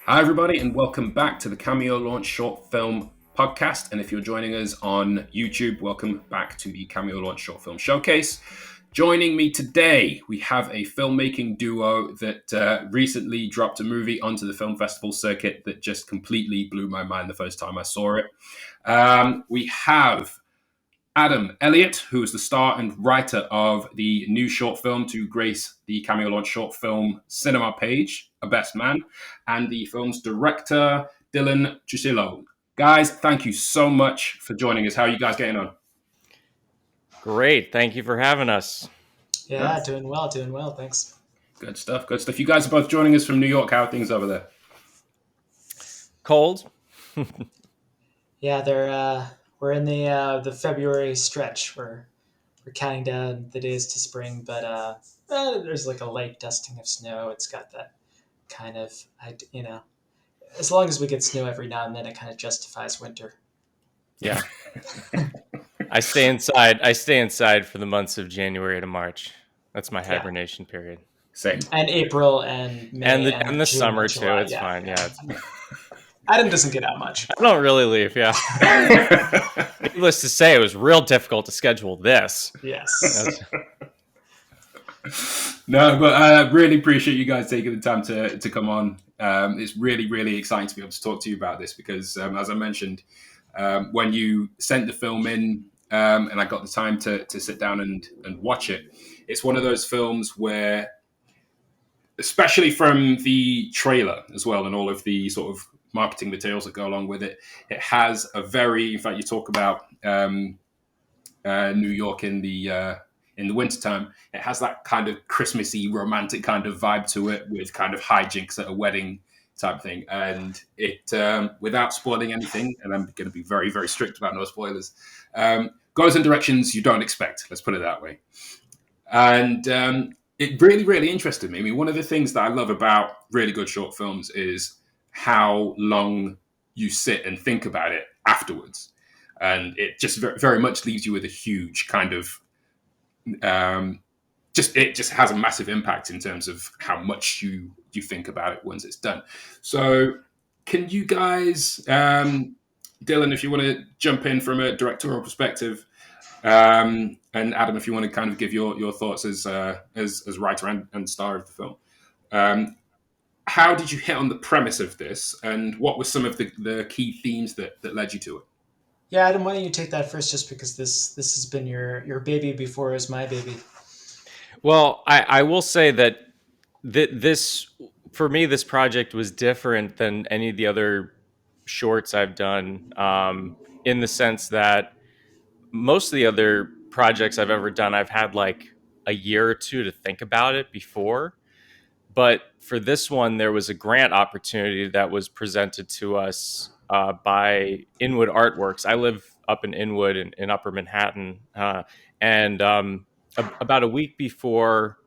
Hi, everybody, and welcome back to the Cameo Launch Short Film Podcast. And if you're joining us on YouTube, welcome back to the Cameo Launch Short Film Showcase. Joining me today, we have a filmmaking duo that recently dropped a movie onto the film festival circuit that just completely blew my mind the first time I saw it. We have Adam Elliott, who is the star and writer of the new short film to grace the Cameo Launch Short Film Cinema page, A Best Man, and the film's director, Dylan Tuccillo. Guys, thank you so much for joining us. How are you guys getting on? Great. Thank you for having us. Yeah, doing well, thanks. Good stuff, good stuff. You guys are both joining us from New York. How are things over there? Cold? Yeah, we're in the February stretch. We're counting down the days to spring, but there's like a light dusting of snow. It's got that kind of, as long as we get snow every now and then, it kind of justifies winter. Yeah. I stay inside. I stay inside for the months of January to March. That's my hibernation period. Same. And April and May And the June summer and July. too. It's fine. Yeah. Adam doesn't get out much. I don't really leave. Yeah. Needless to say, it was real difficult to schedule this. Yes. No, but I really appreciate you guys taking the time to come on. It's really, really exciting to be able to talk to you about this because, as I mentioned, when you sent the film in and I got the time to sit down and watch it, it's one of those films where, especially from the trailer as well and all of the sort of marketing materials that go along with it, it has a very, in fact, you talk about New York in the wintertime, it has that kind of Christmassy, romantic kind of vibe to it with kind of hijinks at a wedding type thing. And it, without spoiling anything, and I'm going to be very, very strict about no spoilers, goes in directions you don't expect. Let's put it that way. And it really, really interested me. I mean, one of the things that I love about really good short films is how long you sit and think about it afterwards. And it just very much leaves you with a huge kind of it just has a massive impact in terms of how much you think about it once it's done. So can you guys, Dylan, if you want to jump in from a directorial perspective, and Adam, if you want to kind of give your thoughts as writer and star of the film, how did you hit on the premise of this, and what were some of the key themes that led you to it? Yeah, Adam, why don't you take that first, just because this has been your baby before it was my baby. Well, I will say that this, for me, this project was different than any of the other shorts I've done, in the sense that most of the other projects I've ever done, I've had like a year or two to think about it before. But for this one, there was a grant opportunity that was presented to us by Inwood Artworks. I live up in Inwood in Upper Manhattan, and about a week before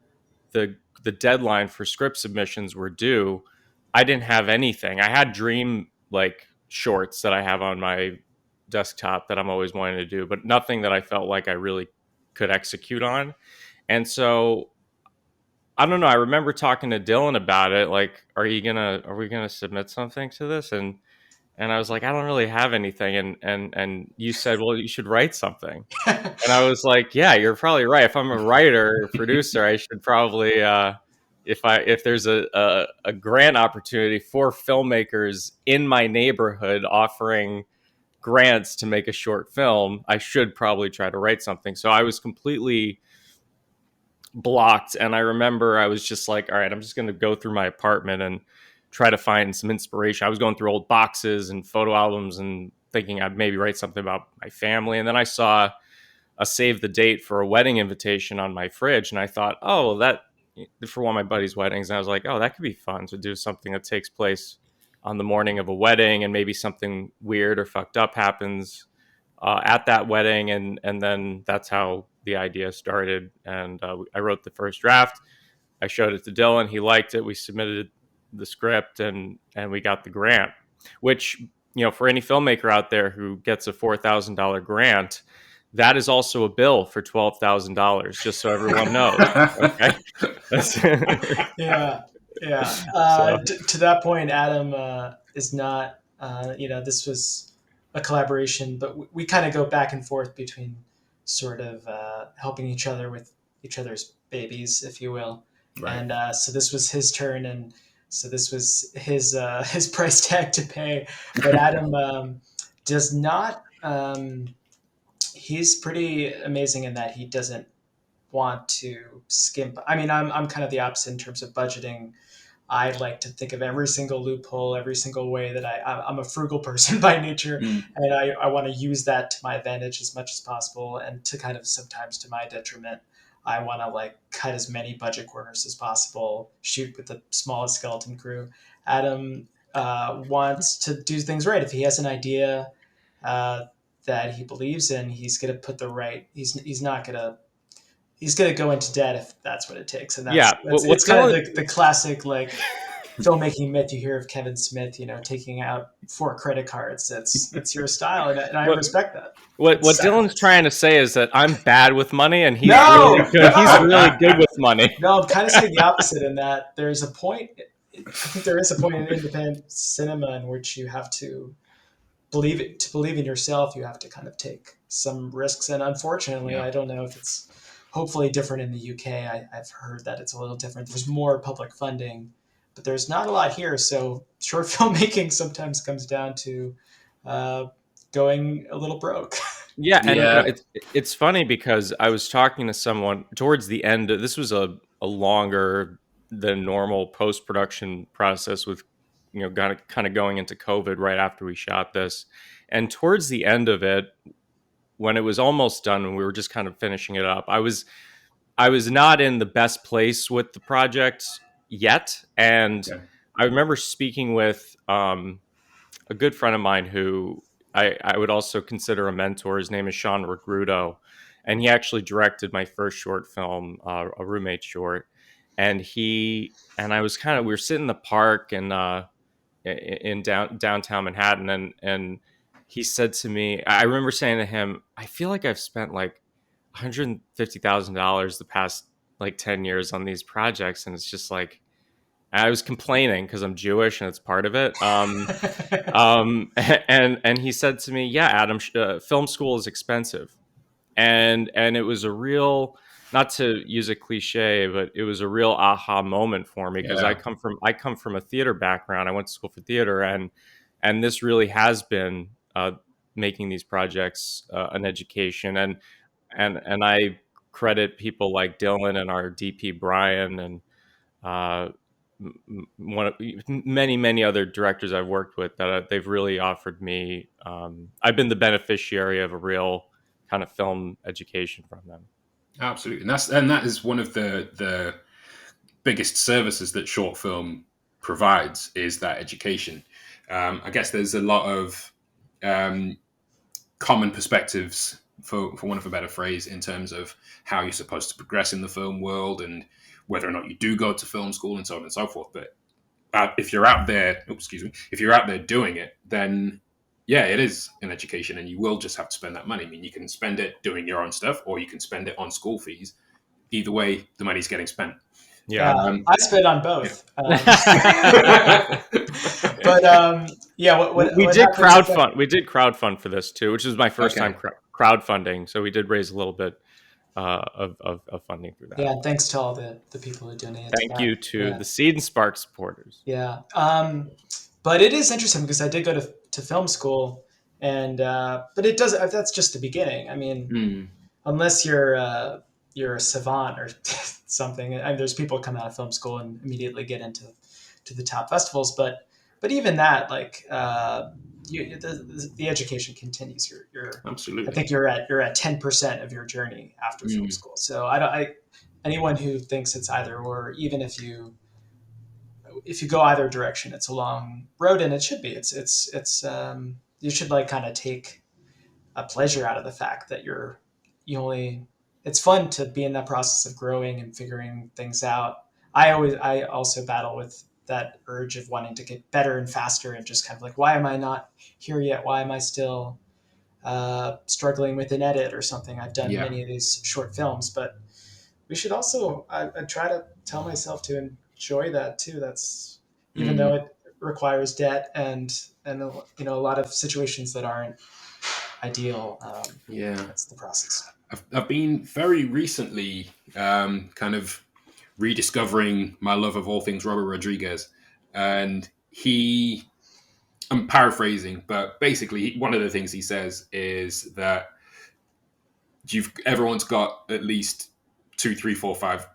the deadline for script submissions were due, I didn't have anything. I had dream like shorts that I have on my desktop that I'm always wanting to do, but nothing that I felt like I really could execute on. And so I don't know. I remember talking to Dylan about it. Like, are we gonna submit something to this? And I was like, I don't really have anything. And you said, well, you should write something. And I was like, yeah, you're probably right. If I'm a writer or producer, I should probably, if there's a grant opportunity for filmmakers in my neighborhood offering grants to make a short film, I should probably try to write something. So I was completely blocked. And I remember I was just like, all right, I'm just going to go through my apartment and try to find some inspiration. I was going through old boxes and photo albums and thinking I'd maybe write something about my family. And then I saw a save the date for a wedding invitation on my fridge. And I thought, oh, well, that for one of my buddy's weddings. And I was like, oh, that could be fun to do something that takes place on the morning of a wedding, and maybe something weird or fucked up happens at that wedding. And then that's how the idea started. And I wrote the first draft. I showed it to Dylan. He liked it. We submitted the script and we got the grant, which, for any filmmaker out there who gets a $4,000 grant, that is also a bill for $12,000, just so everyone knows. Okay. Yeah. Yeah. So To that point, Adam is not. This was a collaboration, but we kind of go back and forth between sort of helping each other with each other's babies, if you will. Right. And so this was his turn, and so this was his his price tag to pay. But Adam does not. He's pretty amazing in that he doesn't want to skimp. I mean, I'm kind of the opposite in terms of budgeting. I like to think of every single loophole, every single way that I'm a frugal person by nature, Mm. and I want to use that to my advantage as much as possible, and to kind of sometimes to my detriment. I want to like cut as many budget corners as possible, shoot with the smallest skeleton crew. Adam wants to do things right. If he has an idea uh, that he believes in, he's going to put the right. He's not going to go into debt if that's what it takes, and yeah, that's what it's kind of Dylan the classic like filmmaking myth you hear of Kevin Smith, taking out 4 credit cards. It's your style, and I what respect that. what It's Dylan's trying to say is that I'm bad with money and he's really no, good. He's really good with money. no. I'm kind of saying the opposite in that there's a point. I think there is a point in independent cinema in which you have to believe it. To believe in yourself, you have to kind of take some risks, and unfortunately, Yeah. I don't know if it's hopefully different in the UK. I've heard that it's a little different. There's more public funding, but there's not a lot here. So short filmmaking sometimes comes down to uh, going a little broke. Yeah, and Yeah. it's funny because I was talking to someone towards the end. This was a longer than normal post production process with kind of going into COVID right after we shot this, and towards the end of it, when it was almost done and we were just kind of finishing it up, I was not in the best place with the project yet, and Okay. I remember speaking with a good friend of mine who I would also consider a mentor. His name is Sean Regrudo, and he actually directed my first short film, a roommate short. And I was we were sitting in the park in downtown Manhattan, and he said to me, I remember saying to him, I feel like I've spent like $150,000 the past like 10 years on these projects, and it's just like I was complaining because I'm Jewish and it's part of it. And he said to me, "Yeah, Adam, film school is expensive," and it was a real, not to use a cliche, but it was a real aha moment for me because Yeah. I come from a theater background. I went to school for theater, and this really has been making these projects an education, and I credit people like Dylan and our DP Brian and uh, one of many other directors I've worked with that they've really offered me. I've been the beneficiary of a real kind of film education from them. Absolutely. That is one of the biggest services that short film provides, is that education. I guess there's a lot of um, common perspectives, for want of a better phrase, in terms of how you're supposed to progress in the film world and whether or not you do go to film school and so on and so forth. But if you're out there, if you're out there doing it, then yeah, it is an education, and you will just have to spend that money. I mean, you can spend it doing your own stuff, or you can spend it on school fees. Either way, the money's getting spent. Yeah. I spit on both. But yeah, we what did happens if We did crowdfund for this too, which was my first Okay. time crowdfunding. So we did raise a little bit of funding through that. yeah, and thanks to all the people who donated to Thank that. you to Yeah. the Seed and Spark supporters. Yeah. But it is interesting because I did go to film school, and but it does. That's just the beginning. I mean, Mm. unless you're a savant or something. There's people come out of film school and immediately get into to the top festivals, but even that, like the education continues. I Absolutely. think you're at 10% of your journey after film school. So anyone who thinks it's either or, even if you go either direction, it's a long road, and it should be. It's you should like kind of take a pleasure out of the fact that you only. It's fun to be in that process of growing and figuring things out. I also battle with that urge of wanting to get better and faster, and just kind of like, why am I not here yet? Why am I still struggling with an edit or something? I've done many of these short films, but we should also. I try to tell myself to enjoy that too. That's even though it requires debt and a lot of situations that aren't ideal. Yeah. That's the process. I've been very recently kind of rediscovering my love of all things Robert Rodriguez. And I'm paraphrasing, but basically, one of the things he says is that everyone's got at least 2, 3, 4, 5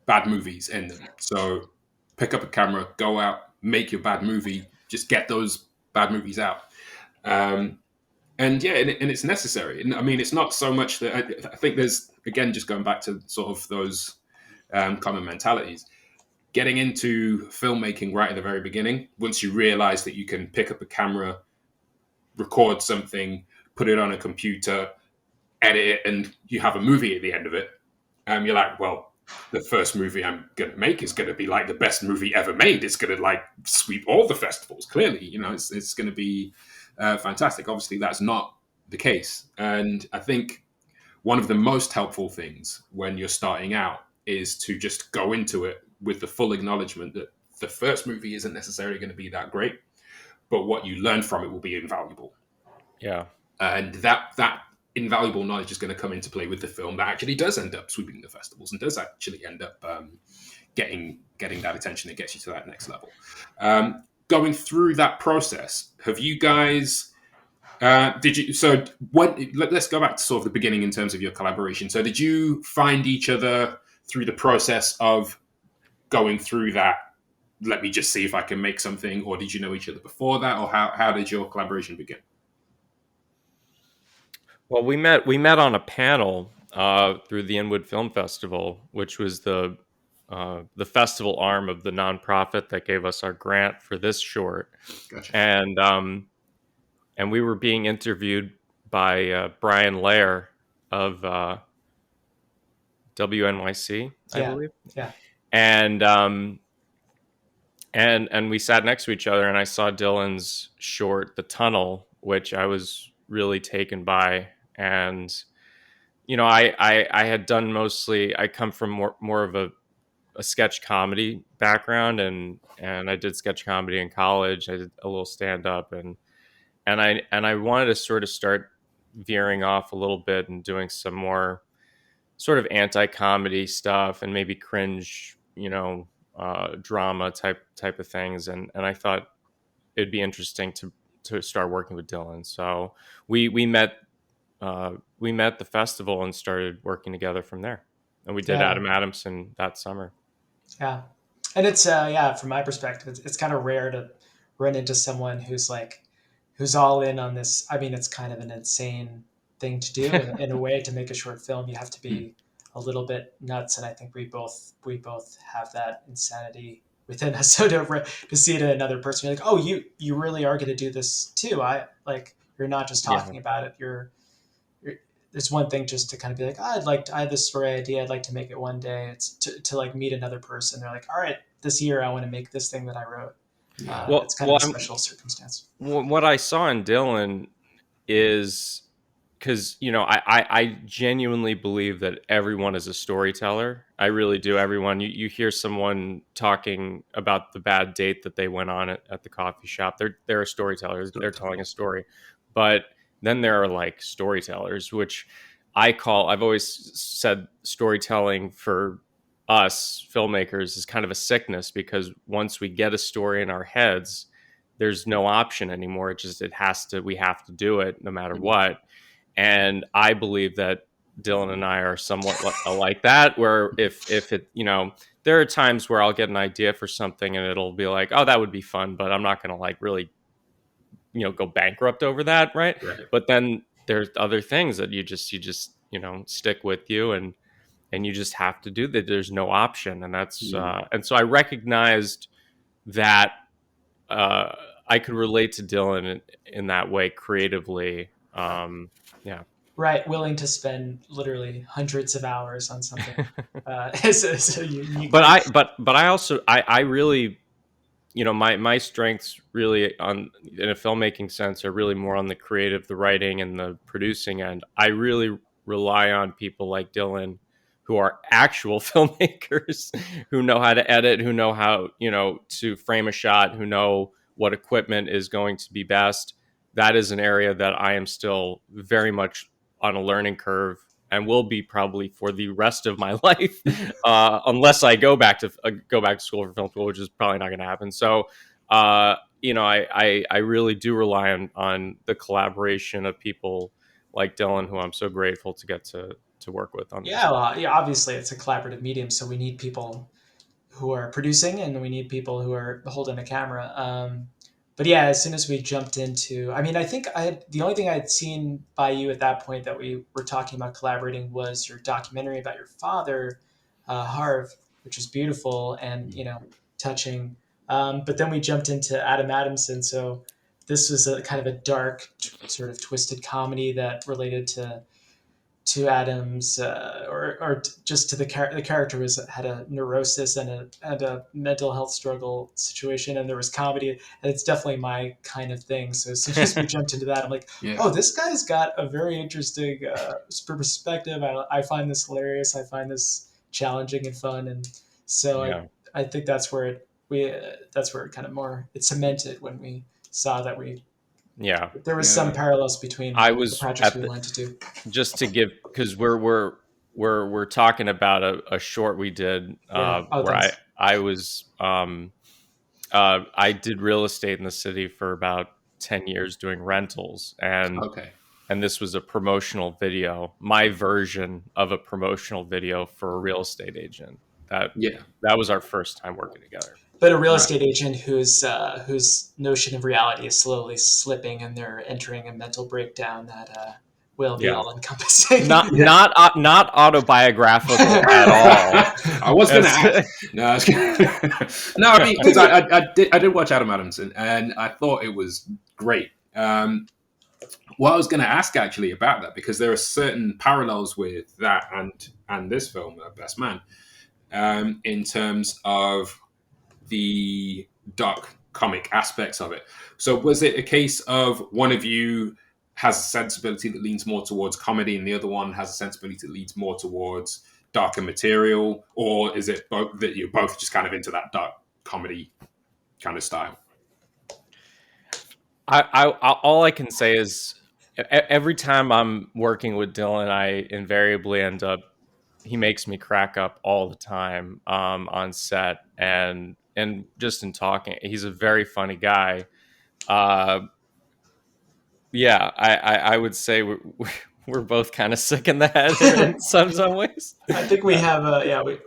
bad movies in them. So pick up a camera, go out, make your bad movie, just get those bad movies out. And yeah, and it's necessary. And I mean, it's not so much that I think there's, again, just going back to sort of those common mentalities. Getting into filmmaking right at the very beginning, once you realize that you can pick up a camera, record something, put it on a computer, edit it, and you have a movie at the end of it, you're like, well, the first movie I'm going to make is going to be like the best movie ever made. It's going to like sweep all the festivals. Clearly, it's going to be fantastic. Obviously, that's not the case. And I think one of the most helpful things when you're starting out is to just go into it with the full acknowledgement that the first movie isn't necessarily going to be that great, but what you learn from it will be invaluable. Yeah. And that invaluable knowledge is going to come into play with the film that actually does end up sweeping the festivals and does actually end up getting that attention that gets you to that next level. Going through that process, have you guys let's go back to sort of the beginning in terms of your collaboration. So did you find each other through the process of going through that, let me just see if I can make something, or did you know each other before that, or how did your collaboration begin? Well, we met on a panel through the Inwood Film Festival, which was the festival arm of the nonprofit that gave us our grant for this short. Gotcha. And we were being interviewed by Brian Lair of WNYC, I believe. Yeah. And we sat next to each other, and I saw Dylan's short, The Tunnel, which I was really taken by. And I had done mostly. I come from more of a sketch comedy background, and I did sketch comedy in college. I did a little stand up, and I wanted to sort of start veering off a little bit and doing some more sort of anti-comedy stuff and maybe cringe, drama type of things. And I thought it'd be interesting to start working with Dylan. So we met the festival and started working together from there. And we did Adam Adamson that summer. Yeah. And it's, from my perspective, it's kind of rare to run into someone who's all in on this. I mean, it's kind of an insane thing to do in a way to make a short film. You have to be a little bit nuts. And I think we both have that insanity within us. So to see it in another person, you're like, oh, you really are going to do this too. You're not just talking about it. It's one thing just to kind of be like, I have this story idea. I'd like to make it one day. It's to like meet another person. They're like, all right, this year I want to make this thing that I wrote. It's kind of a special circumstance. What I saw in Dylan is because, I genuinely believe that everyone is a storyteller. I really do. Everyone, you hear someone talking about the bad date that they went on at the coffee shop. They're storytellers. They're telling a story. But then there are like storytellers, which I've always said we for us filmmakers is kind of a sickness, because once we get a story in our heads, there's no option anymore. We have to do it no matter what. And I believe that Dylan and I are somewhat like that, where if it, there are times where I'll get an idea for something and it'll be like, oh, that would be fun, but I'm not going to like really go bankrupt over that, right? But then there's other things that you just stick with you, and you just have to do that. There's no option, and that's and so I recognized that I could relate to Dylan in that way creatively. Right, willing to spend literally hundreds of hours on something. So but I also I really, my strengths really in a filmmaking sense are really more on the creative, the writing and the producing end. I really rely on people like Dylan who are actual filmmakers, who know how to edit, who know how, to frame a shot, who know what equipment is going to be best. That is an area that I am still very much on a learning curve, and will be probably for the rest of my life, unless I go back to school for film school, which is probably not going to happen. So, I really do rely on the collaboration of people like Dylan, who I'm so grateful to get to work with on this. Yeah, well, yeah, obviously it's a collaborative medium, so we need people who are producing and we need people who are holding the camera. But yeah, as soon as we jumped into, I mean, I think the only thing I'd seen by you at that point that we were talking about collaborating was your documentary about your father, Harv, which was beautiful and, touching. But then we jumped into Adam Adamson. So this was a kind of a dark, sort of twisted comedy that related to Adam's, just to the character had a neurosis and a mental health struggle situation, and there was comedy, and it's definitely my kind of thing. So as soon as we jumped into that, I'm like, Yeah. oh, this guy's got a very interesting perspective. I find this hilarious. I find this challenging and fun, and so Yeah. I think that's where that's where it kind of more it cemented when we saw that there was some parallels between the projects we wanted to do. Just to give, because we're talking about a short we did, where I was I did real estate in the city for about 10 years doing rentals, and this was a promotional video, my version of a promotional video for a real estate agent. That was our first time working together. But a real estate agent whose notion of reality is slowly slipping, and they're entering a mental breakdown that will be all encompassing. Not autobiographical at all. I was going to ask. No, I mean, because I did watch Adam Adamson, and I thought it was great. Well, I was going to ask actually about that, because there are certain parallels with that and this film, Best Man, in terms of the dark comic aspects of it. So was it a case of one of you has a sensibility that leans more towards comedy and the other one has a sensibility that leans more towards darker material? Or is it both that you're both just kind of into that dark comedy kind of style? All I can say is every time I'm working with Dylan, I invariably end up, he makes me crack up all the time, on set and just in talking. He's a very funny guy. I would say we're both kind of sick in the head in some ways. I think we have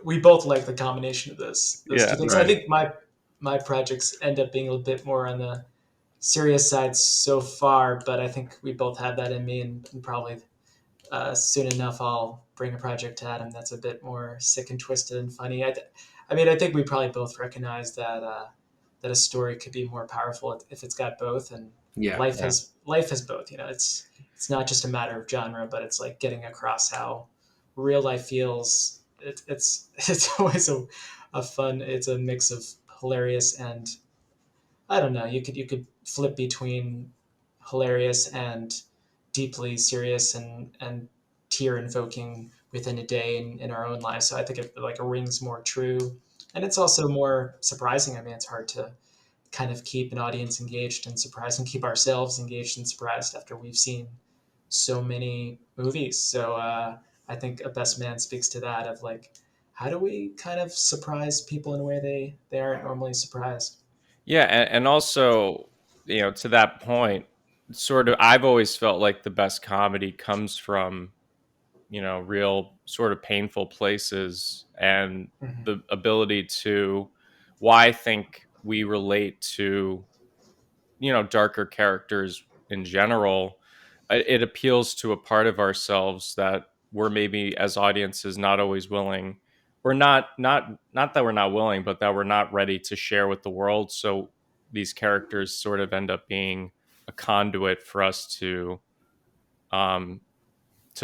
we both like the combination of those two things. Right. I think my projects end up being a little bit more on the serious side so far, but I think we both have that in me, and probably soon enough I'll bring a project to Adam that's a bit more sick and twisted and funny. I think we probably both recognize that that a story could be more powerful if it's got both, and life has both. It's not just a matter of genre, but it's like getting across how real life feels. It's always a fun. It's a mix of hilarious and, I don't know. You could flip between hilarious and deeply serious and tear invoking within a day in our own lives. So I think it rings more true, and it's also more surprising. I mean, it's hard to kind of keep an audience engaged and surprised, and keep ourselves engaged and surprised after we've seen so many movies. So I think A Best Man speaks to that, of like, how do we kind of surprise people in a way they aren't normally surprised? Yeah, and also, to that point, sort of, I've always felt like the best comedy comes from, real sort of painful places, and the ability to, why I think we relate to, darker characters in general. It appeals to a part of ourselves that we're maybe as audiences not always willing, or not that we're not willing, but that we're not ready to share with the world. So these characters sort of end up being a conduit for us to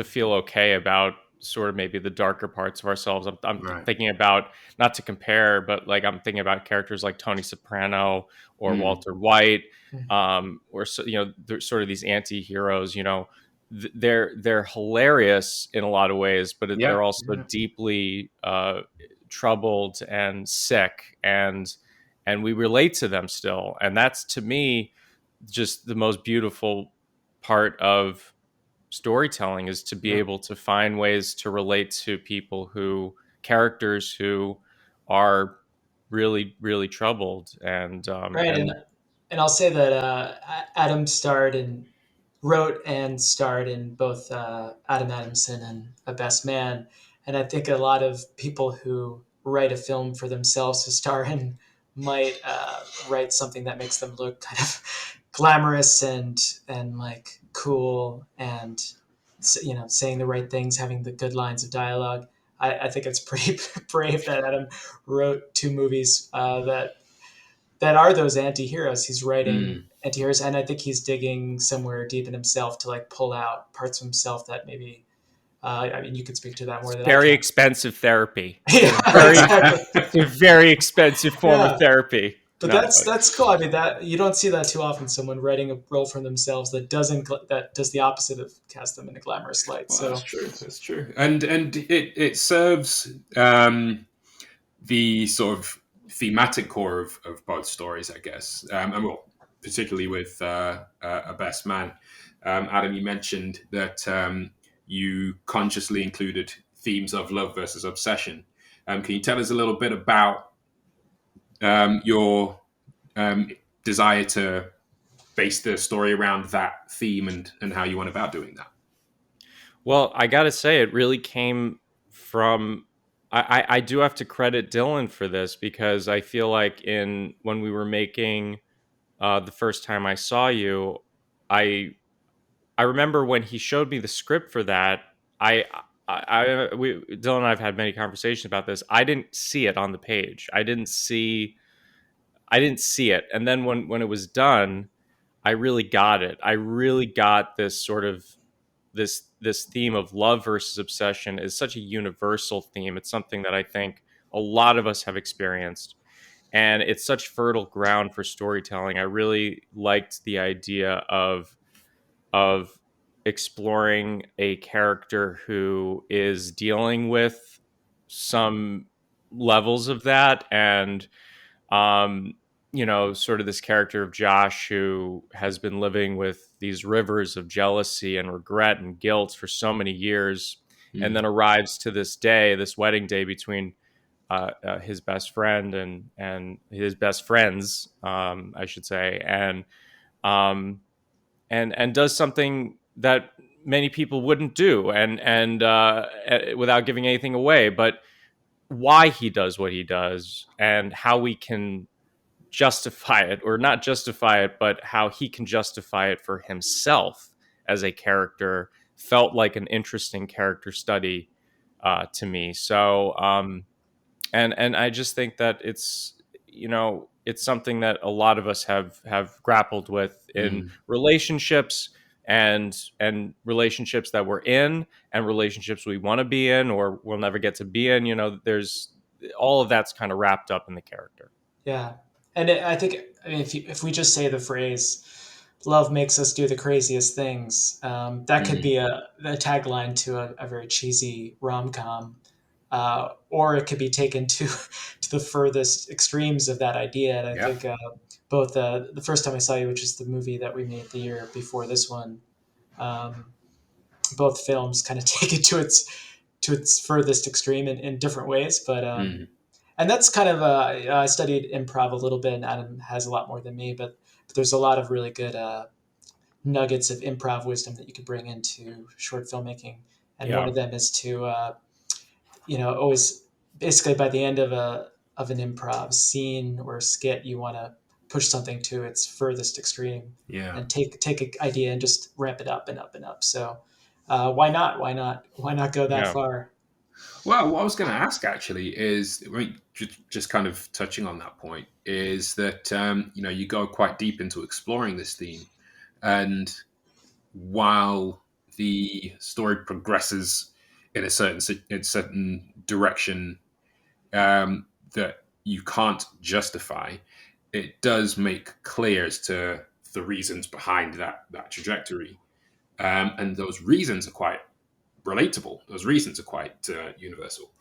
feel okay about sort of maybe the darker parts of ourselves. I'm thinking about, not to compare, but like I'm thinking about characters like Tony Soprano or Walter White, or sort of these anti-heroes. they're hilarious in a lot of ways, but Yeah. they're also Yeah. deeply troubled and sick, and we relate to them still, and that's, to me, just the most beautiful part of storytelling, is to be Yeah. able to find ways to relate to characters who are really, really troubled, Right, and and I'll say that Adam wrote and starred in both Adam Adamson and A Best Man, and I think a lot of people who write a film for themselves to star in might write something that makes them look kind of glamorous and like cool and saying the right things, having the good lines of dialogue. I think it's pretty brave that Adam wrote two movies that are those anti-heroes. He's writing Mm. anti-heroes, and I think he's digging somewhere deep in himself to like pull out parts of himself that maybe I mean, you could speak to that more it's than I very can. expensive therapy. Yeah, exactly. It's a very expensive form of Yeah, therapy. but that's cool. I mean, that you don't see that too often. Someone writing a role for themselves that does the opposite of cast them in a glamorous light. Well, that's So true. That's true. And it serves the sort of thematic core of both stories, I guess. And well, particularly with A Best Man. Adam, you mentioned that you consciously included themes of love versus obsession. Can you tell us a little bit about your um, desire to base the story around that theme and how you went about doing that? Well, I gotta say, it really came from. I do have to credit Dylan for this, because I feel like when we were making the first time I saw you, I I remember when he showed me the script for that. Dylan and I've had many conversations about this. I didn't see it on the page. I didn't see it, and then when it was done, I really got it. I really got this sort of this theme of love versus obsession is such a universal theme. It's something that I think a lot of us have experienced, and it's such fertile ground for storytelling. I really liked the idea of exploring a character who is dealing with some levels of that, and um sort of this character of Josh, who has been living with these rivers of jealousy and regret and guilt for so many years, and Mm. then arrives to this wedding day between his best friend and his best friends, I should say, um, and does something that many people wouldn't do, and without giving anything away, but why he does what he does, and how we can justify it, or not justify it, but how he can justify it for himself as a character, felt like an interesting character study to me. So and I just think that it's something that a lot of us have grappled with in Mm. relationships, and relationships that we're in, and relationships we want to be in or we'll never get to be in. There's all of that's kind of wrapped up in the character. yeah, and I think, I mean, if we just say the phrase "love makes us do the craziest things," that could Mm. be a tagline to a very cheesy rom com, or it could be taken to to the furthest extremes of that idea. And I Yeah. think both the first time I saw you, which is the movie that we made the year before this one, um, both films kind of take it to its furthest extreme in different ways. But Mm. and that's kind of I studied improv a little bit, and Adam has a lot more than me, but there's a lot of really good nuggets of improv wisdom that you could bring into short filmmaking. And one Yeah. of them is to always basically by the end of an improv scene or skit, you want to push something to its furthest extreme Yeah. and take an idea and just ramp it up and up and up. So why not? Why not go that Yeah. far? Well, what I was going to ask actually is, I mean, just kind of touching on that point, is that you go quite deep into exploring this theme, and while the story progresses in a certain direction that you can't justify, it does make clear as to the reasons behind that trajectory. and those reasons are quite relatable. Those reasons are quite universal,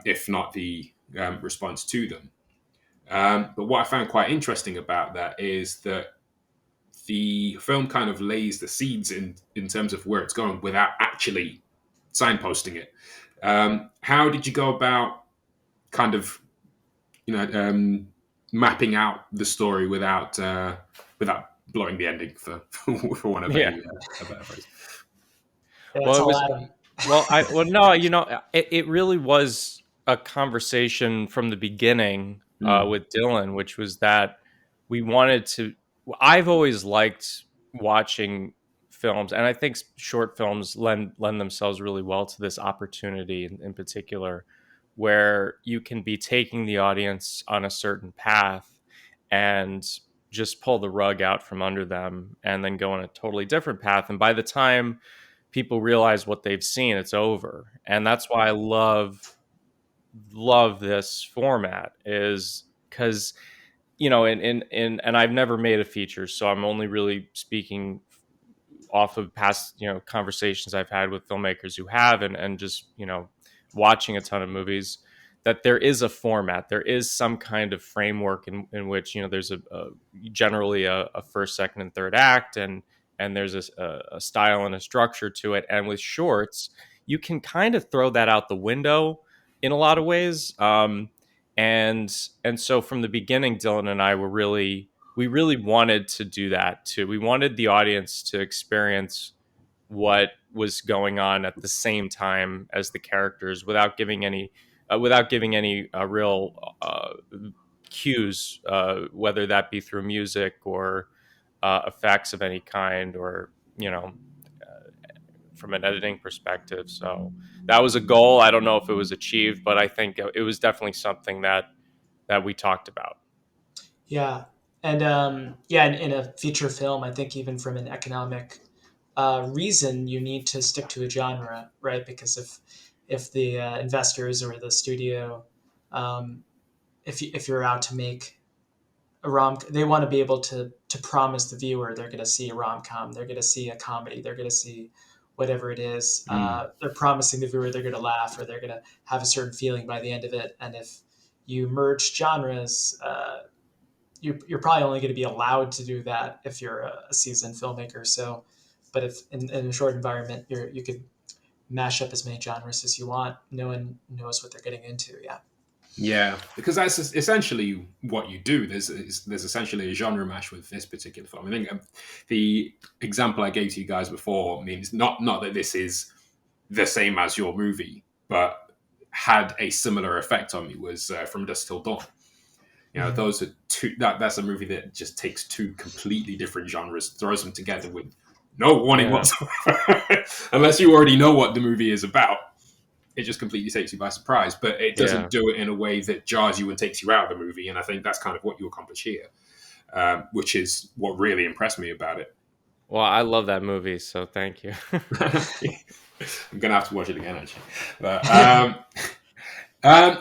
if not the response to them. But what I found quite interesting about that is that the film kind of lays the seeds in terms of where it's going without actually signposting it. How did you go about kind of mapping out the story without blowing the ending for one of Yeah. a better phrase? Yeah, Well, it's it all was Adam. no, it really was a conversation from the beginning with Dylan, which was that we wanted to. I've always liked watching films, and I think short films lend themselves really well to this opportunity in particular, where you can be taking the audience on a certain path and just pull the rug out from under them, and then go on a totally different path. And by the time people realize what they've seen, it's over. And that's why I love this format, is because and I've never made a feature, so I'm only really speaking off of past conversations I've had with filmmakers who have, and just watching a ton of movies, that there is a format, there is some kind of framework in which there's generally a first, second, and third act, and there's a style and a structure to it. And with shorts, you can kind of throw that out the window in a lot of ways. And so from the beginning, Dylan and I we really wanted to do that too. We wanted the audience to experience what was going on at the same time as the characters, without giving any real cues, whether that be through music or effects of any kind, or from an editing perspective. So that was a goal. I don't know if it was achieved, but I think it was definitely something that we talked about. Yeah, and in a feature film, I think even from an economic reason, you need to stick to a genre, right? Because if the investors or the studio, um, if you're out to make a they want to be able to promise the viewer they're going to see a rom com, they're going to see a comedy, they're going to see whatever it is. They're promising the viewer they're going to laugh or they're going to have a certain feeling by the end of it. And if you merge genres, you're probably only going to be allowed to do that if you're a seasoned filmmaker. So, but if in a short environment, you could mash up as many genres as you want. No one knows what they're getting into. Yeah. Yeah, because that's essentially what you do. There's essentially a genre mash with this particular film. I think the example I gave to you guys before means not that this is the same as your movie, but had a similar effect on me was From Dusk Till Dawn. Those are two. That's a movie that just takes two completely different genres, throws them together with no warning whatsoever, unless you already know what the movie is about. It just completely takes you by surprise, but it doesn't do it in a way that jars you and takes you out of the movie. And I think that's kind of what you accomplish here, which is what really impressed me about it. Well, I love that movie, so thank you. I'm going to have to watch it again, actually. But,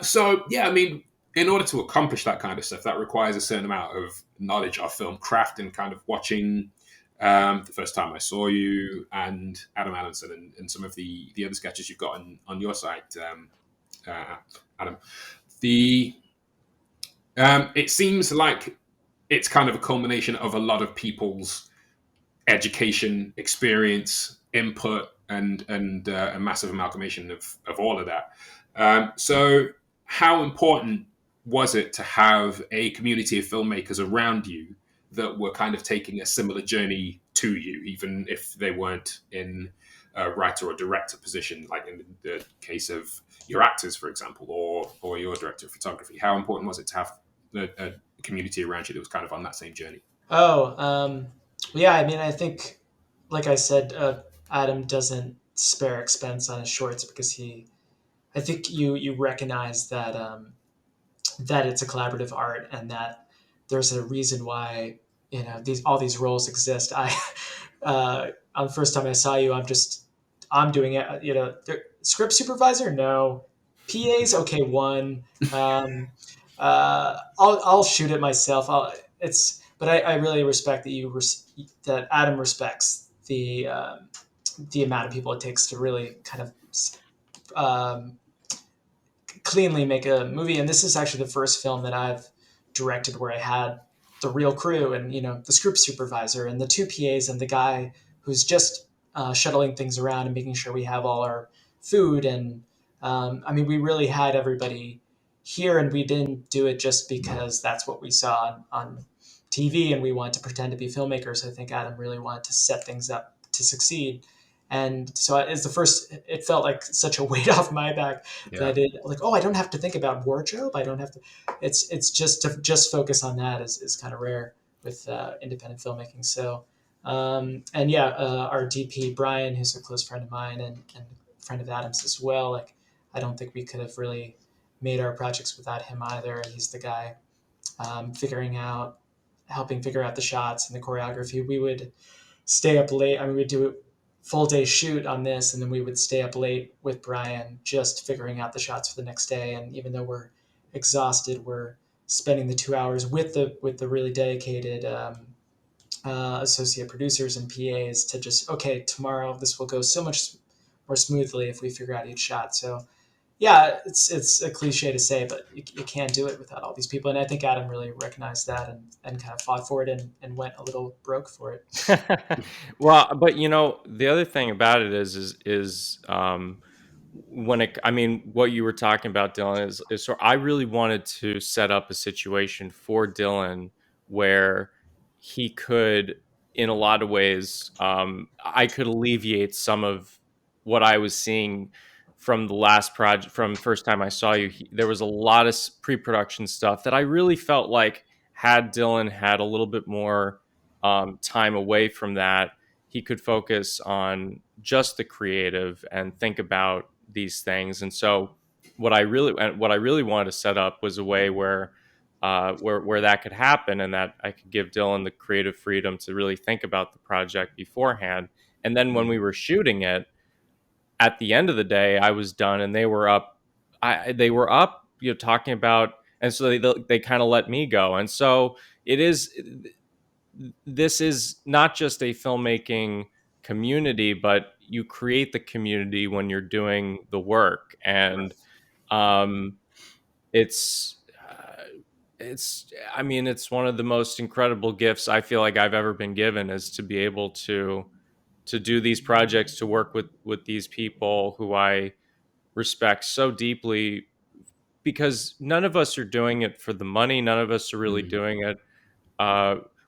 so, yeah, I mean, in order to accomplish that kind of stuff, that requires a certain amount of knowledge of film craft and kind of watching The First Time I Saw You and Adam Elliott and some of the other sketches you've got on your site, Adam. It seems like it's kind of a culmination of a lot of people's education, experience, input, and a massive amalgamation of all of that. So how important was it to have a community of filmmakers around you that were kind of taking a similar journey to you, even if they weren't in a writer or director position, like in the case of your actors, for example, or your director of photography? How important was it to have a community around you that was kind of on that same journey? Yeah, I mean, I think, like I said, Adam doesn't spare expense on his shorts because I think you recognize that that it's a collaborative art and that there's a reason why all these roles exist. On the first time I saw you, I'm doing it. Script supervisor, no. PA's okay. One. I'll shoot it myself. But I really respect that that Adam respects the amount of people it takes to really kind of um, cleanly make a movie. And this is actually the first film that I've directed where I had the real crew and the script supervisor and the two PAs and the guy who's just shuttling things around and making sure we have all our food. And I mean, we really had everybody here, and we didn't do it just because that's what we saw on TV and we wanted to pretend to be filmmakers. I think Adam really wanted to set things up to succeed. And so it's the first, it felt like such a weight off my back that I did, like, oh, I don't have to think about wardrobe. I don't have to, it's just to just focus on that is kind of rare with independent filmmaking. So, and yeah, our DP, Brian, who's a close friend of mine and friend of Adam's as well. Like, I don't think we could have really made our projects without him either. He's the guy helping figure out the shots and the choreography. We would stay up late. I mean, we'd do a full day shoot on this, and then we would stay up late with Brian just figuring out the shots for the next day. And even though we're exhausted, we're spending the 2 hours with the really dedicated associate producers and PAs to just, okay, tomorrow this will go so much more smoothly if we figure out each shot. So yeah, it's a cliche to say, but you can't do it without all these people. And I think Adam really recognized that and kind of fought for it and went a little broke for it. Well, but the other thing about it is when it, I mean, what you were talking about, Dylan, is so I really wanted to set up a situation for Dylan where he could, in a lot of ways, I could alleviate some of what I was seeing from the last project, from first time I saw you. There was a lot of pre-production stuff that I really felt like had Dylan had a little bit more time away from that, he could focus on just the creative and think about these things. And so what I really wanted to set up was a way where that could happen, and that I could give Dylan the creative freedom to really think about the project beforehand. And then when we were shooting it, at the end of the day, I was done, and they were up. They were up, talking about, and so they kind of let me go. And so it is. This is not just a filmmaking community, but you create the community when you're doing the work, and it's. I mean, it's one of the most incredible gifts I feel like I've ever been given, is to be able to do these projects, to work with these people who I respect so deeply, because none of us are doing it for the money. None of us are really doing it.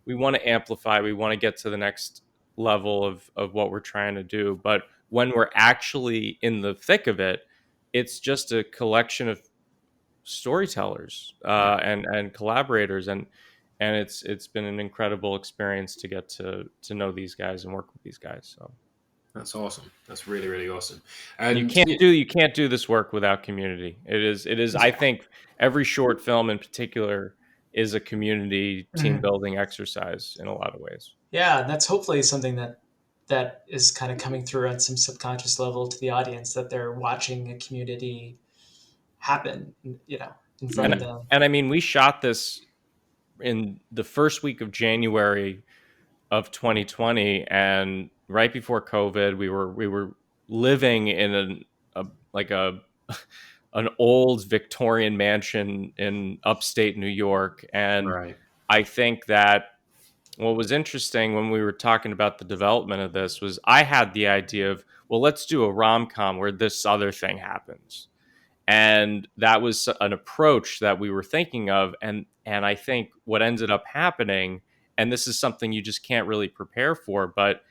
We want to amplify. We want to get to the next level of what we're trying to do. But when we're actually in the thick of it, it's just a collection of storytellers and collaborators, and it's been an incredible experience to get to know these guys and work with these guys. So that's awesome. That's really, really awesome. And you can't do this work without community. It is. I think every short film in particular is a community team building exercise in a lot of ways. Yeah, that's hopefully something that is kind of coming through on some subconscious level to the audience, that they're watching a community happen, in front of them. And I mean, we shot this in the first week of January of 2020, and right before COVID, we were living in an old Victorian mansion in upstate New York. And I think that what was interesting when we were talking about the development of this was I had the idea of, well, let's do a rom-com where this other thing happens. And that was an approach that we were thinking of. And I think what ended up happening, and this is something you just can't really prepare for, but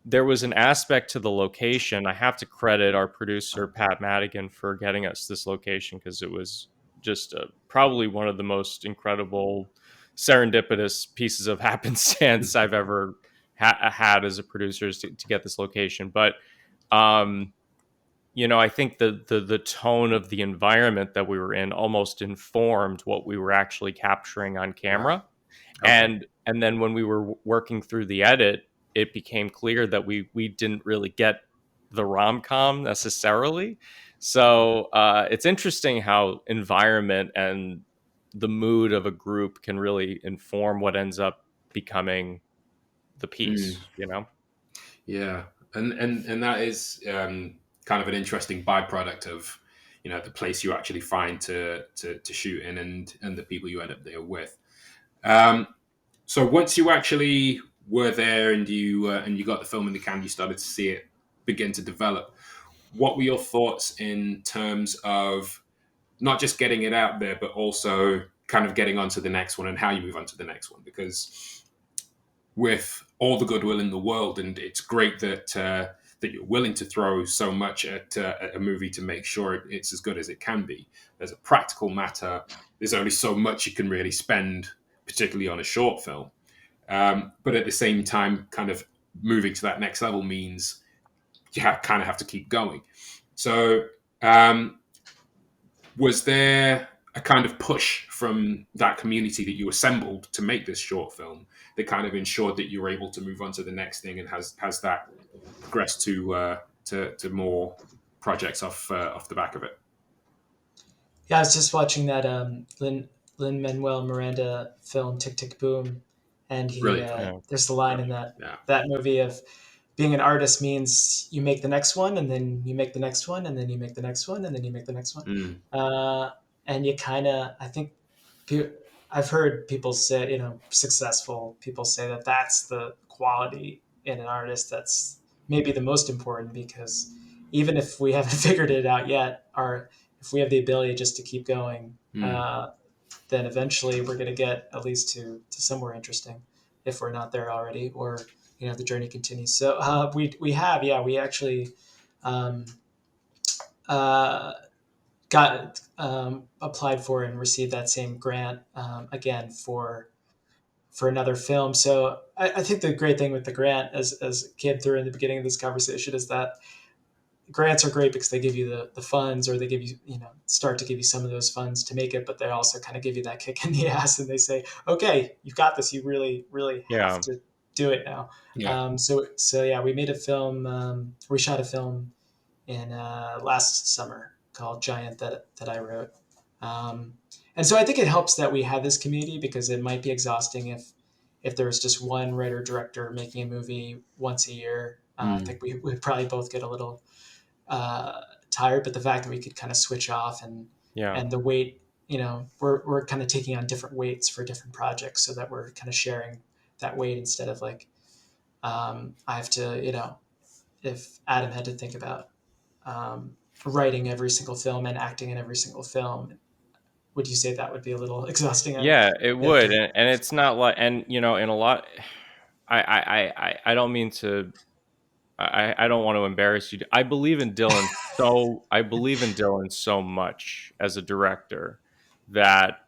there was an aspect to the location. I have to credit our producer, Pat Madigan, for getting us this location, because it was just probably one of the most incredible serendipitous pieces of happenstance I've ever had as a producer, to get this location. But I think the tone of the environment that we were in almost informed what we were actually capturing on camera. And then when we were working through the edit, it became clear that we didn't really get the rom-com necessarily. So it's interesting how environment and the mood of a group can really inform what ends up becoming the piece, Yeah, and that is kind of an interesting byproduct of the place you actually find to shoot in, and the people you end up there with. Um, so once you actually were there and you got the film in the can, you started to see it begin to develop. What were your thoughts in terms of not just getting it out there, but also kind of getting on to the next one and how you move on to the next one? Because with all the goodwill in the world, and it's great that you're willing to throw so much at a movie to make sure it's as good as it can be. As a practical matter, there's only so much you can really spend, particularly on a short film. But at the same time, kind of moving to that next level means kind of have to keep going. So, was there a kind of push from that community that you assembled to make this short film that kind of ensured that you were able to move on to the next thing, and has that progressed to more projects off the back of it? Yeah, I was just watching that Lin Manuel Miranda film Tick Tick Boom, and he Brilliant film. Yeah. there's the line in Brilliant. that Yeah. that movie of being an artist means you make the next one, and then you make the next one, and then you make the next one, and then you make the next one, Mm. and you kind of I think I've heard people say, successful people say that that's the quality in an artist that's maybe the most important, because even if we haven't figured it out yet, our if we have the ability just to keep going, Mm. then eventually we're going to get at least to somewhere interesting, if we're not there already, or the journey continues. So we have, yeah, we actually um, uh, got applied for and received that same grant again for another film. So I think the great thing with the grant, as came through in the beginning of this conversation, is that grants are great because they give you the funds, or they give you, start to give you some of those funds to make it, but they also kind of give you that kick in the ass, and they say, okay, you've got this, you really really have Yeah. to do it now. Yeah. So yeah, we made a film, we shot a film in last summer called Giant, that I wrote. And so I think it helps that we have this community, because it might be exhausting if there was just one writer director making a movie once a year. I Mm. think we would probably both get a little tired. But the fact that we could kind of switch off, Yeah. and the weight, we're kind of taking on different weights for different projects, so that we're kind of sharing that weight, instead of like I have to, if Adam had to think about writing every single film and acting in every single film, would you say that would be a little exhausting? Yeah, it Yeah. would. And it's not like, and in a lot, I don't mean to, I don't want to embarrass you. I believe in Dylan so much as a director that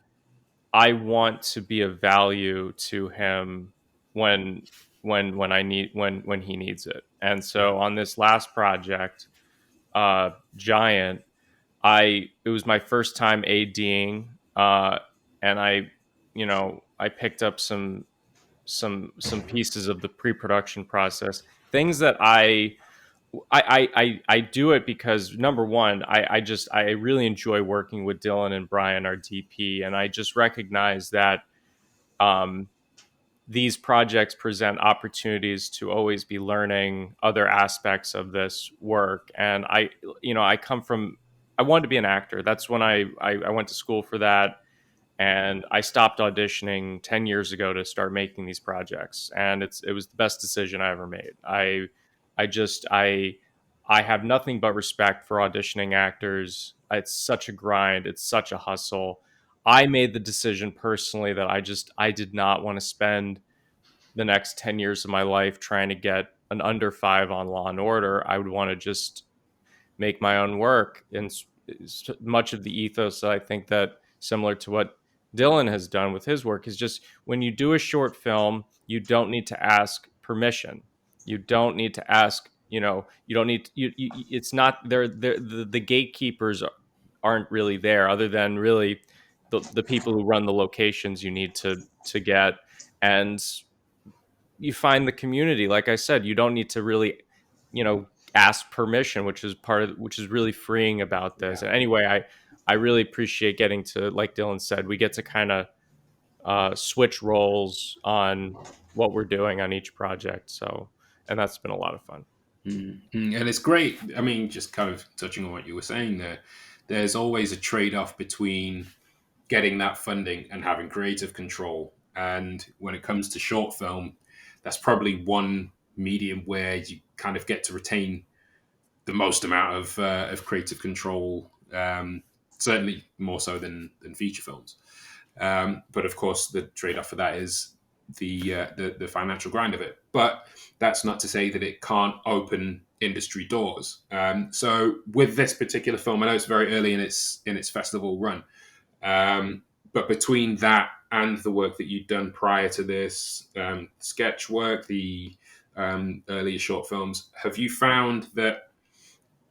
I want to be of value to him when when he needs it. And Yeah. so on this last project, Giant, it was my first time ADing, and I picked up some pieces of the pre-production process, things that I do it because, number one, I really enjoy working with Dylan and Brian, our DP, and I just recognize that um, these projects present opportunities to always be learning other aspects of this work. And I come from, I wanted to be an actor. That's when I went to school for that. And I stopped auditioning 10 years ago to start making these projects. And it was the best decision I ever made. I just, I have nothing but respect for auditioning actors. It's such a grind. It's such a hustle. I made the decision personally that I did not want to spend the next 10 years of my life trying to get an under 5 on Law and Order. I would want to just make my own work. And much of the ethos that I think that, similar to what Dylan has done with his work, is just, when you do a short film, you don't need to ask permission. You don't need to ask, you don't need, it's not there. The gatekeepers aren't really there, other than really the people who run the locations you need to get. And you find the community. Like I said, you don't need to really, ask permission, which is really freeing about this. Yeah. And anyway, I really appreciate getting to, like Dylan said, we get to kind of switch roles on what we're doing on each project. So and that's been a lot of fun. And it's great. I mean, just kind of touching on what you were saying there, there's always a trade-off between getting that funding and having creative control. And when it comes to short film, that's probably one medium where you kind of get to retain the most amount of creative control, certainly more so than feature films. But of course, the trade-off for that is the financial grind of it. But that's not to say that it can't open industry doors. So with this particular film, I know it's very early in its festival run, but between that and the work that you'd done prior to this, sketch work, the earlier short films, have you found that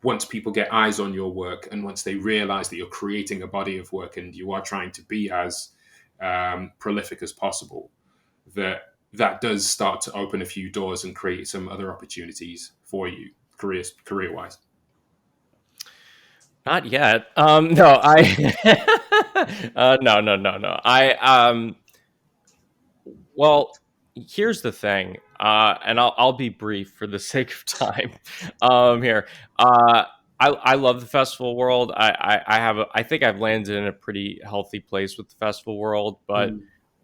once people get eyes on your work and once they realize that you're creating a body of work and you are trying to be as prolific as possible, that does start to open a few doors and create some other opportunities for you career wise? Not yet. No, no. Well, here's the thing, and I'll be brief for the sake of time. Here, I love the festival world. I think I've landed in a pretty healthy place with the festival world,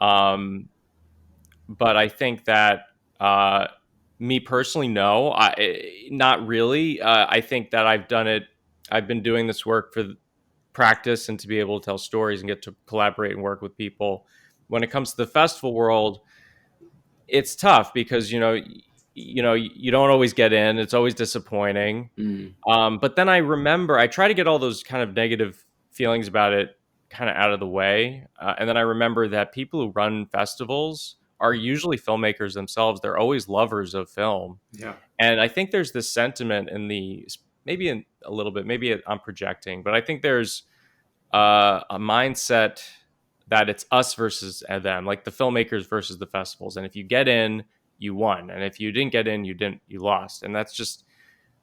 um, but I think that me personally, no, not really. I think that I've done it. I've been doing this work for practice and to be able to tell stories and get to collaborate and work with people. When it comes to the festival world, it's tough because you don't always get in. It's always disappointing. But then I try to get all those kind of negative feelings about it kind of out of the way, and then I remember that people who run festivals are usually filmmakers themselves. They're always lovers of film. Yeah. And I think there's this sentiment maybe in a little bit, maybe I'm projecting, but I think there's a mindset that it's us versus them, like the filmmakers versus the festivals. And if you get in, you won. And if you didn't get in, you lost. And that's just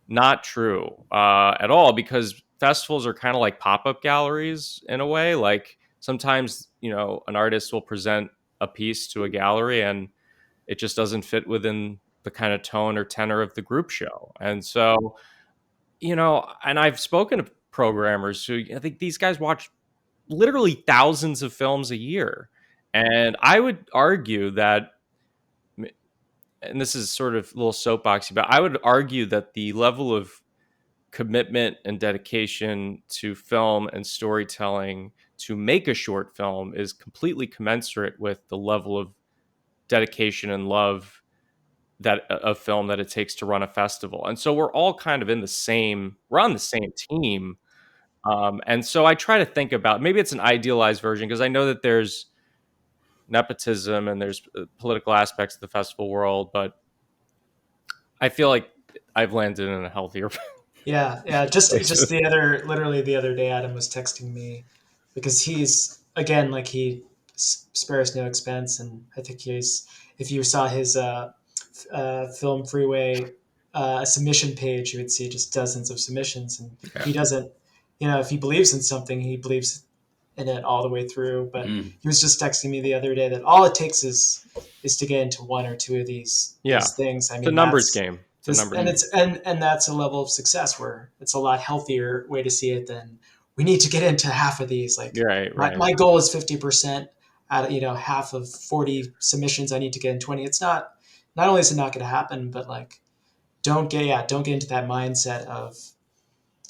not true at all, because festivals are kind of like pop-up galleries in a way. Like sometimes, an artist will present a piece to a gallery and it just doesn't fit within the kind of tone or tenor of the group show. And so, and I've spoken to programmers who, I think these guys watch literally thousands of films a year. And I would argue that, and this is sort of a little soapboxy, but I would argue that the level of commitment and dedication to film and storytelling to make a short film is completely commensurate with the level of dedication and love that a film that it takes to run a festival. And so we're all kind of we're on the same team. And so I try to think about, maybe it's an idealized version, because I know that there's nepotism and there's political aspects of the festival world, but I feel like I've landed in a healthier Yeah. Just literally the other day, Adam was texting me because he's, again, like, he spares no expense, and I think if you saw his Film Freeway submission page, you would see just dozens of submissions, and he doesn't, if he believes in something, he believes in it all the way through. But he was just texting me the other day that all it takes is to get into one or two of these things. I mean, it's a numbers game. And that's a level of success where it's a lot healthier way to see it than we need to get into half of these. Like, right. My goal is 50% out of, half of 40 submissions. I need to get in 20. It's not only is it not going to happen, but like, don't get into that mindset of,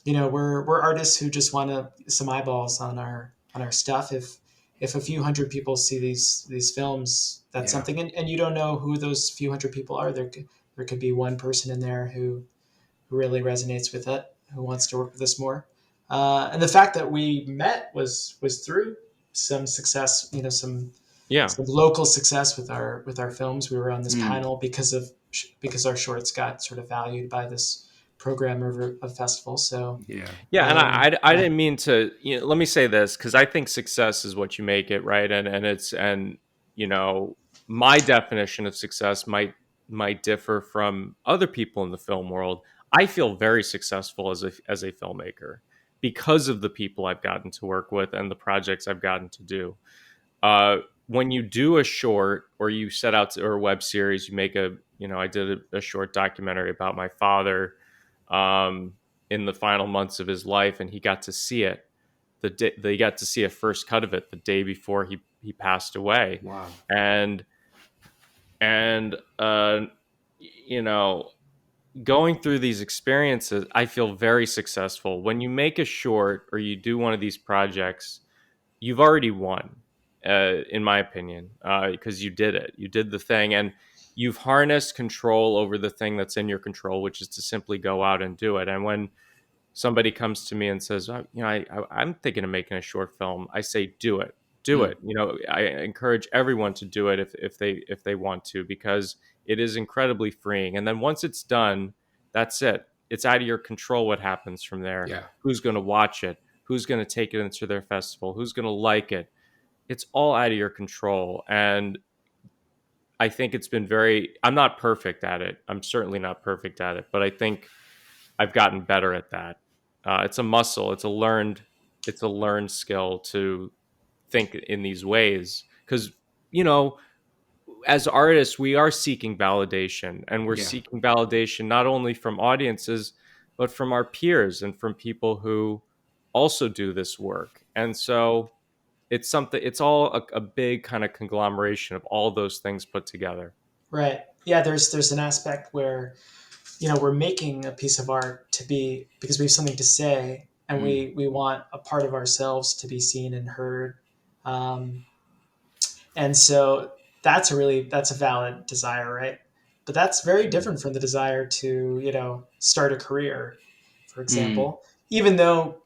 we're artists who just want some eyeballs on our stuff. If a few hundred people see these films, that's something, and you don't know who those few hundred people are. There could be one person in there who really resonates with it, who wants to work with us more. And the fact that we met was through some success, some local success with our films. We were on this panel because our shorts got sort of valued by this programmer of festivals. So and I didn't mean to. Let me say this, because I think success is what you make it, right? And my definition of success might differ from other people in the film world. I feel very successful as a filmmaker because of the people I've gotten to work with and the projects I've gotten to do. when you do a short, or you set out to, or a web series, you make a, I did a short documentary about my father, um, in the final months of his life, and he got to see it. They got to see a first cut of it the day before he passed away. Wow. And you know, going through these experiences, I feel very successful. When you make a short or you do one of these projects, you've already won, in my opinion, because you did it. You did the thing, and you've harnessed control over the thing that's in your control, which is to simply go out and do it. And when somebody comes to me and says, oh, I'm thinking of making a short film, I say, do it, do Mm. it. I encourage everyone to do it if they want to, because it is incredibly freeing. And then once it's done, that's it. It's out of your control what happens from there. Yeah. Who's going to watch it? Who's going to take it into their festival? Who's going to like it? It's all out of your control. And I think it's been I'm not perfect at it. I'm certainly not perfect at it, but I think I've gotten better at that. It's a muscle. It's a learned skill to think in these ways. Because, you know, as artists, we are seeking validation, and we're Yeah. seeking validation not only from audiences, but from our peers and from people who also do this work. And so it's all a big kind of conglomeration of all those things put together. Right. Yeah. There's an aspect where, we're making a piece of art to be, because we have something to say, and Mm. we want a part of ourselves to be seen and heard. Um, and so that's a valid desire, right? But that's very different from the desire to, start a career, for Mm. example. Even though,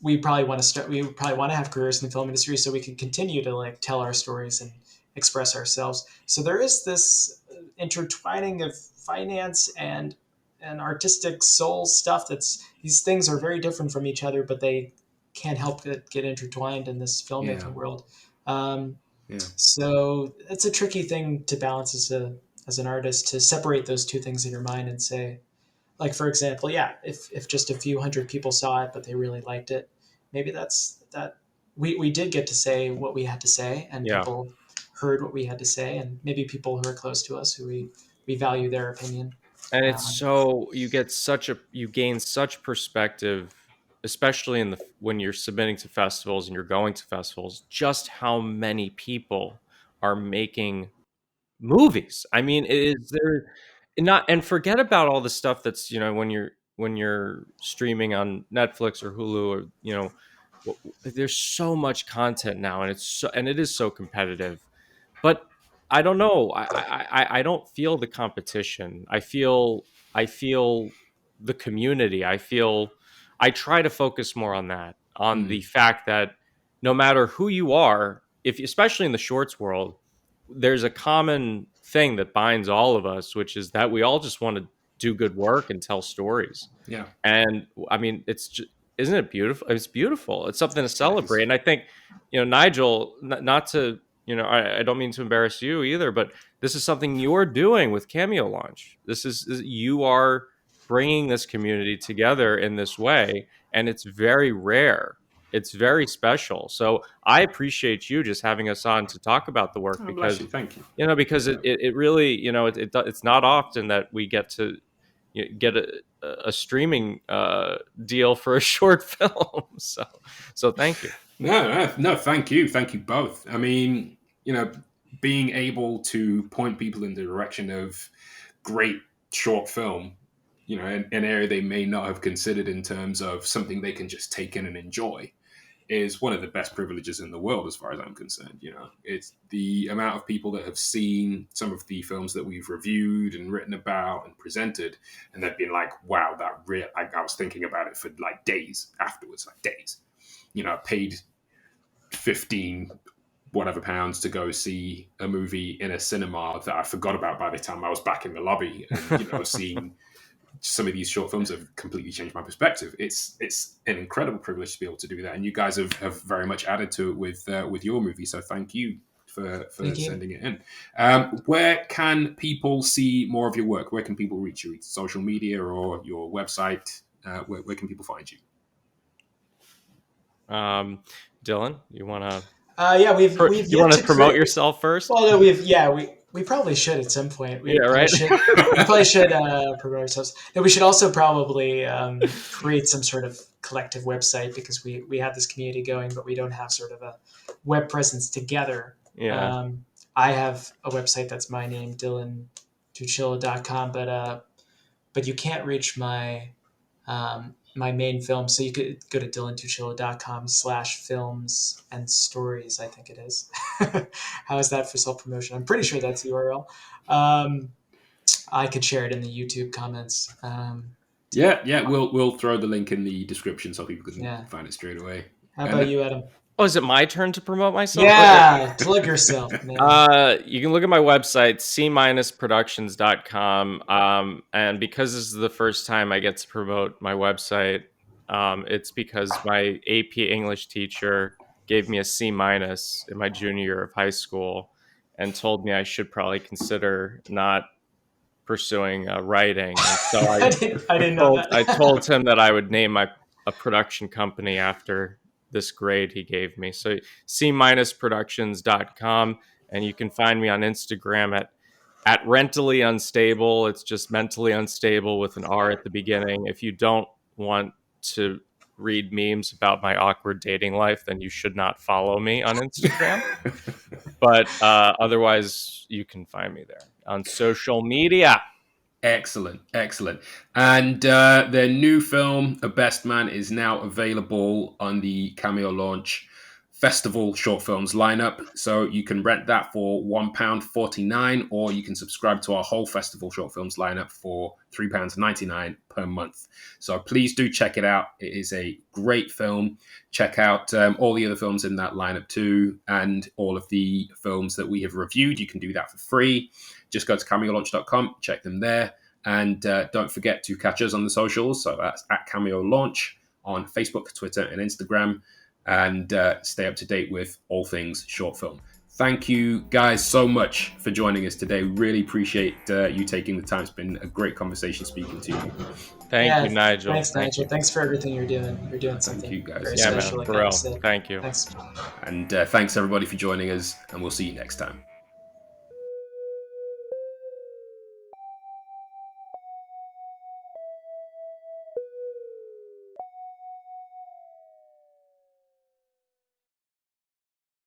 we probably want to have careers in the film industry so we can continue to like tell our stories and express ourselves. So there is this intertwining of finance and artistic soul stuff. These things are very different from each other, but they can't help but get intertwined in this Yeah. filmmaking world. Um, Yeah. so it's a tricky thing to balance as an artist, to separate those two things in your mind and say, like, for example, yeah, if just a few hundred people saw it but they really liked it, maybe we did get to say what we had to say, and Yeah. people heard what we had to say, and maybe people who are close to us, who we value their opinion. And it's Um, so you gain such perspective, especially when you're submitting to festivals and you're going to festivals, just how many people are making movies. I mean, is there not, and forget about all the stuff that's, when you're streaming on Netflix or Hulu, or, there's so much content now, and it is so competitive. But I don't know. I don't feel the competition. I feel the community. I try to focus more on that, on the Mm. fact that no matter who you are, if especially in the shorts world, there's a common thing that binds all of us, which is that we all just want to do good work and tell stories. Yeah. And I mean, it's just, isn't it beautiful? It's beautiful. It's something to Yeah. It is. celebrate. And I think, Nigel, not to, I don't mean to embarrass you either, but this is something you're doing with Cameo Launch. You are bringing this community together in this way, and it's very rare. It's very special. So I appreciate you just having us on to talk about the work, Oh, bless because, you. Thank you. because Yeah. it really, it's not often that we get to get a streaming deal for a short film. So thank you. No. Thank you. Thank you both. I mean, being able to point people in the direction of great short film, an area they may not have considered in terms of something they can just take in and enjoy, is one of the best privileges in the world, as far as I'm concerned. It's the amount of people that have seen some of the films that we've reviewed and written about and presented, and they've been like, "Wow, I was thinking about it for like days afterwards, like days." I paid 15 whatever pounds to go see a movie in a cinema that I forgot about by the time I was back in the lobby, and seeing some of these short films have completely changed my perspective. It's an incredible privilege to be able to do that, and you guys have very much added to it with your movie. So thank you for Thank you. sending it in. Where can people see more of your work? Where can people reach you? Social media or your website? Where can people find you? Dylan, you want to? Yeah, we've You yet want to to promote create. yourself first? Well, no, we probably should at some point. Yeah, right. We probably should promote ourselves. No, we should also probably create some sort of collective website because we have this community going, but we don't have sort of a web presence together. Yeah. I have a website that's my name, DylanTuccillo.com, but you can't reach my my main film. So you could go to dylantuccillo.com/films and stories, I think it is. How is that for self-promotion? I'm pretty sure that's the URL. I could share it in the YouTube comments. Yeah, we'll throw the link in the description so people can Yeah. find it straight away. How about you, Adam? Oh, is it my turn to promote myself? Yeah, plug yourself, man. You can look at my website, c-productions.com. And because this is the first time I get to promote my website, it's because my AP English teacher gave me a C- in my junior year of high school and told me I should probably consider not pursuing writing. And so I didn't know that. I told him that I would name a production company after this grade he gave me. So c-productions.com, and you can find me on Instagram at rentally unstable. It's just mentally unstable with an R at the beginning. If you don't want to read memes about my awkward dating life, then you should not follow me on Instagram. But otherwise, you can find me there on social media. Excellent. And their new film, A Best Man, is now available on the Cameo launch festival short films lineup. So you can rent that for £1.49, or you can subscribe to our whole festival short films lineup for £3.99 per month. So please do check it out. It is a great film. Check out all the other films in that lineup too, and all of the films that we have reviewed. You can do that for free. Just go to cameolaunch.com, check them there. And don't forget to catch us on the socials. So that's at Cameo Launch on Facebook, Twitter, and Instagram. And stay up to date with all things short film. Thank you guys so much for joining us today. Really appreciate you taking the time. It's been a great conversation speaking to you. Thank you, Nigel. Thanks, Nigel. Thanks for everything you're doing. You're doing something Thank you, guys. very Yeah, special. man, for real. Thank you. Thanks. And thanks everybody for joining us, and we'll see you next time.